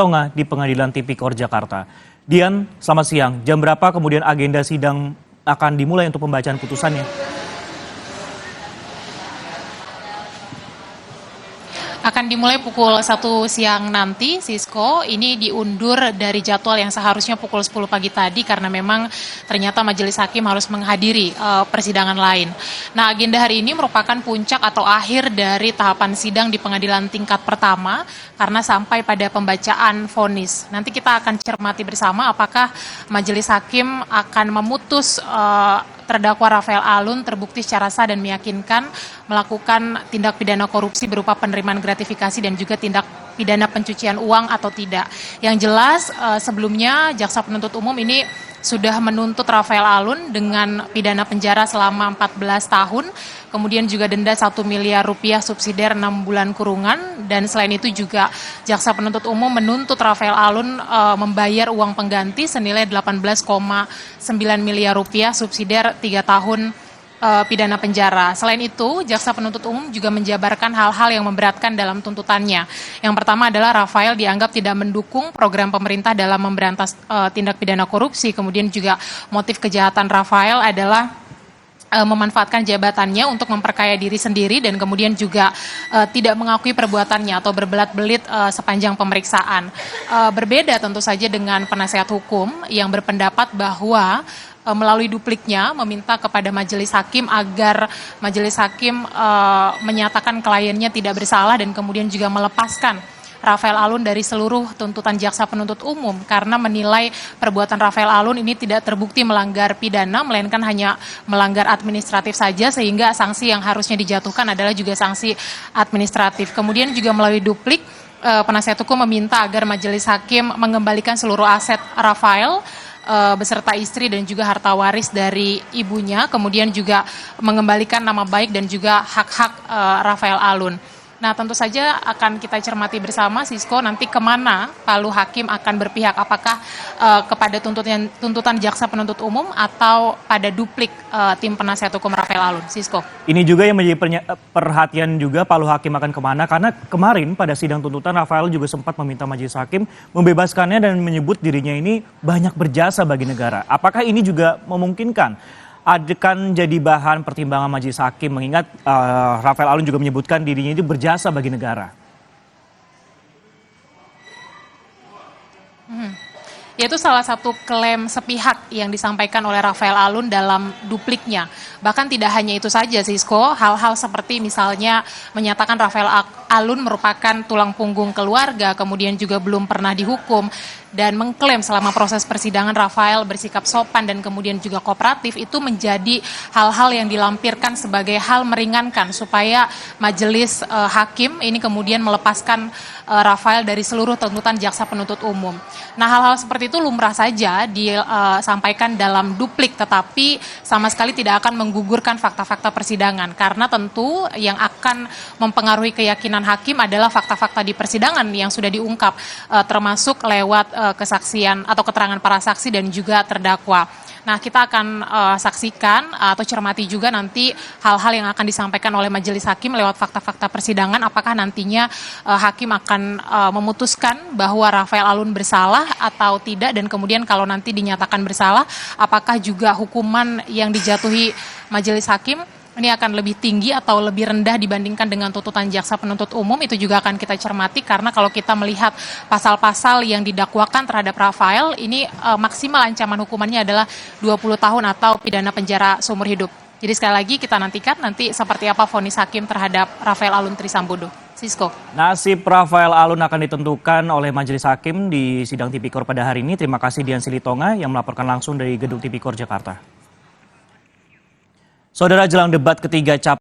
Silitonga di Pengadilan Tipikor Jakarta. Dian, selamat siang. Jam berapa kemudian agenda sidang akan dimulai untuk pembacaan putusannya? Akan dimulai pukul 1 siang nanti, Sisko. Ini diundur dari jadwal yang seharusnya pukul 10 pagi tadi karena memang ternyata majelis hakim harus menghadiri persidangan lain. Nah, agenda hari ini merupakan puncak atau akhir dari tahapan sidang di pengadilan tingkat pertama karena sampai pada pembacaan vonis. Nanti kita akan cermati bersama apakah majelis hakim akan memutus terdakwa Rafael Alun terbukti secara sah dan meyakinkan melakukan tindak pidana korupsi berupa penerimaan gratifikasi dan juga tindak pidana pencucian uang atau tidak. Yang jelas sebelumnya jaksa penuntut umum ini sudah menuntut Rafael Alun dengan pidana penjara selama 14 tahun, kemudian juga denda 1 miliar rupiah subsidiar 6 bulan kurungan, dan selain itu juga jaksa penuntut umum menuntut Rafael Alun membayar uang pengganti senilai 18,9 miliar rupiah subsidiar 3 tahun pidana penjara. Selain itu, jaksa penuntut umum juga menjabarkan hal-hal yang memberatkan dalam tuntutannya. Yang pertama adalah Rafael dianggap tidak mendukung program pemerintah dalam memberantas tindak pidana korupsi. Kemudian juga motif kejahatan Rafael adalah memanfaatkan jabatannya untuk memperkaya diri sendiri dan kemudian juga tidak mengakui perbuatannya atau berbelat-belit sepanjang pemeriksaan. Berbeda tentu saja dengan penasehat hukum yang berpendapat bahwa melalui dupliknya meminta kepada majelis hakim agar majelis hakim menyatakan kliennya tidak bersalah dan kemudian juga melepaskan Rafael Alun dari seluruh tuntutan jaksa penuntut umum karena menilai perbuatan Rafael Alun ini tidak terbukti melanggar pidana melainkan hanya melanggar administratif saja sehingga sanksi yang harusnya dijatuhkan adalah juga sanksi administratif. Kemudian juga melalui duplik penasihat hukum meminta agar majelis hakim mengembalikan seluruh aset Rafael beserta istri dan juga harta waris dari ibunya, kemudian juga mengembalikan nama baik dan juga hak-hak Rafael Alun. Nah, tentu saja akan kita cermati bersama, Sisko, nanti kemana Palu Hakim akan berpihak, apakah kepada tuntutan jaksa penuntut umum atau pada duplik tim penasihat hukum Rafael Alun, Sisko. Ini juga yang menjadi perhatian juga Palu Hakim akan kemana, karena kemarin pada sidang tuntutan Rafael juga sempat meminta majelis hakim membebaskannya dan menyebut dirinya ini banyak berjasa bagi negara. Apakah ini juga memungkinkan akan jadi bahan pertimbangan majelis hakim mengingat Rafael Alun juga menyebutkan dirinya itu berjasa bagi negara? Yaitu salah satu klaim sepihak yang disampaikan oleh Rafael Alun dalam dupliknya. Bahkan tidak hanya itu saja, Sisko, hal-hal seperti misalnya menyatakan Rafael Alun merupakan tulang punggung keluarga, kemudian juga belum pernah dihukum, dan mengklaim selama proses persidangan Rafael bersikap sopan dan kemudian juga kooperatif, itu menjadi hal-hal yang dilampirkan sebagai hal meringankan supaya majelis hakim ini kemudian melepaskan Rafael dari seluruh tuntutan jaksa penuntut umum. Nah, hal-hal seperti itu lumrah saja disampaikan dalam duplik, tetapi sama sekali tidak akan menggugurkan fakta-fakta persidangan, karena tentu yang akan mempengaruhi keyakinan hakim adalah fakta-fakta di persidangan yang sudah diungkap, termasuk lewat kesaksian atau keterangan para saksi dan juga terdakwa. Nah, kita akan saksikan atau cermati juga nanti hal-hal yang akan disampaikan oleh majelis hakim lewat fakta-fakta persidangan, apakah nantinya hakim akan memutuskan bahwa Rafael Alun bersalah atau tidak, dan kemudian kalau nanti dinyatakan bersalah, apakah juga hukuman yang dijatuhi majelis hakim ini akan lebih tinggi atau lebih rendah dibandingkan dengan tuntutan jaksa penuntut umum. Itu juga akan kita cermati karena kalau kita melihat pasal-pasal yang didakwakan terhadap Rafael ini maksimal ancaman hukumannya adalah 20 tahun atau pidana penjara seumur hidup. Jadi sekali lagi kita nantikan nanti seperti apa vonis hakim terhadap Rafael Alun Trisambodo. Sisko. Nasib Rafael Alun akan ditentukan oleh majelis hakim di sidang Tipikor pada hari ini. Terima kasih Dian Silitonga yang melaporkan langsung dari Gedung Tipikor Jakarta. Saudara, jelang debat ketiga